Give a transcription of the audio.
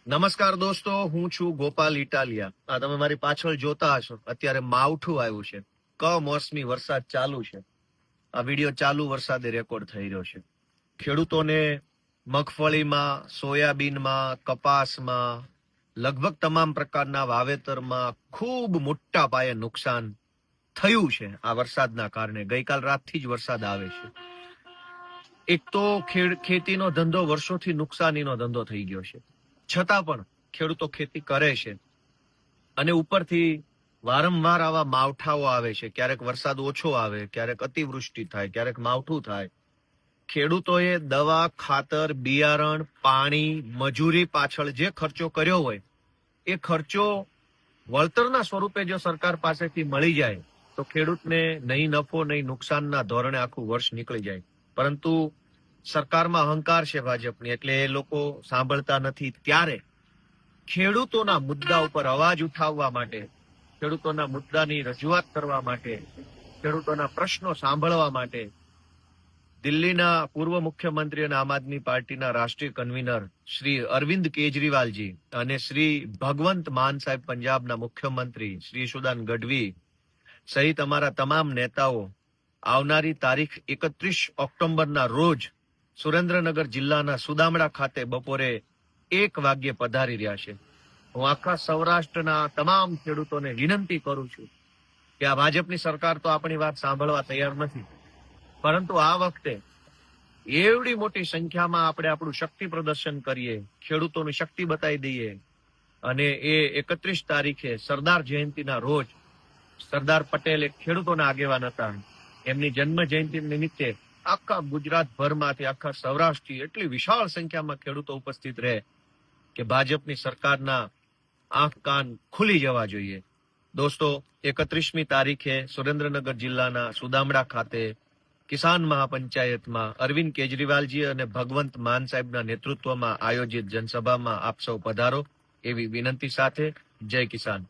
નમસ્કાર દોસ્તો, હું છું ગોપાલ ઇટાલિયા. આ તમે મારી પાછળ જોતા હશો, અત્યારે માવઠું આવ્યું છે. કમોસમી વરસાદ ચાલુ છે. આ વિડીયો ચાલુ વરસાદે રેકોર્ડ થઈ રહ્યો છે. ખેડૂતોને મગફળીમાં, સોયાબીનમાં, કપાસમાં, લગભગ તમામ પ્રકારના વાવેતરમાં ખૂબ મોટા પાયે નુકસાન થયું છે આ વરસાદના કારણે. ગઈકાલ રાતથી જ વરસાદ આવે છે. એક તો ખેતીનો ધંધો વર્ષોથી નુકસાનીનો ધંધો થઈ ગયો છે, છતાં પણ ખેડૂતો ખેતી કરે છે. અને ઉપરથી વારંવાર આવા માવઠાઓ આવે છે. ક્યારેક વરસાદ ઓછો આવે, ક્યારેક અતિવૃષ્ટિ થાય, ક્યારેક માવઠું થાય. ખેડૂતોએ દવા, ખાતર, બિયારણ, પાણી, મજૂરી પાછળ જે ખર્ચો કર્યો હોય એ ખર્ચો વળતરના સ્વરૂપે જો સરકાર પાસેથી મળી જાય તો ખેડૂતને નહીં નફો નહીં નુકસાનના ધોરણે આખું વર્ષ નીકળી જાય. પરંતુ સરકારમાં અહંકાર છે ભાજપની, એટલે એ લોકો સાંભળતા નથી. ત્યારે ખેડૂતોના મુદ્દા ઉપર અવાજ ઉઠાવવા માટે, ખેડૂતોના મુદ્દાની રજૂઆત કરવા માટે, ખેડૂતોના પ્રશ્નો સાંભળવા માટે દિલ્હીના પૂર્વ મુખ્યમંત્રી અને આમ આદમી પાર્ટીના રાષ્ટ્રીય કન્વીનર શ્રી અરવિંદ કેજરીવાલજી અને શ્રી ભગવંત માન સાહેબ પંજાબના મુખ્યમંત્રી શ્રી સુદાન ગઢવી સહિત અમારા તમામ નેતાઓ આવનારી તારીખ 31 ઓક્ટોબરના રોજ સુરેન્દ્રનગર જિલ્લાના સુદામડા ખાતે બપોરે 1 વાગ્યે પધારી રહ્યા છે. હું આખા સૌરાષ્ટ્રના તમામ ખેડૂતોને વિનંતી કરું છું કે આ ભાજપની સરકાર તો આપણી વાત સાંભળવા તૈયાર નથી, પરંતુ આ વખતે એવડી મોટી સંખ્યામાં આપણે આપણું શક્તિ પ્રદર્શન કરીએ, ખેડૂતોની શક્તિ બતાવી દઈએ. અને એ 31 તારીખે સરદાર જયંતિના રોજ સરદાર પટેલ એક ખેડૂતોના આગેવાન હતા. એમની જન્મ જયંતિ નિમિત્તે આખા ગુજરાત ભરમાંથી, આખા સૌરાષ્ટ્રથી એટલી વિશાળ સંખ્યામાં ખેડૂતો ઉપસ્થિત રહે કે ભાજપની સરકારના આંખ કાન ખુલી જવા જોઈએ. દોસ્તો, 31મી તારીખે સુરેન્દ્રનગર જિલ્લાના સુદામડા ખાતે કિસાન મહાપંચાયતમાં અરવિંદ કેજરીવાલજી અને ભગવંત માન સાહેબના નેતૃત્વમાં આયોજિત જનસભામાં આપ સૌ પધારો એવી વિનંતી સાથે જય કિસાન.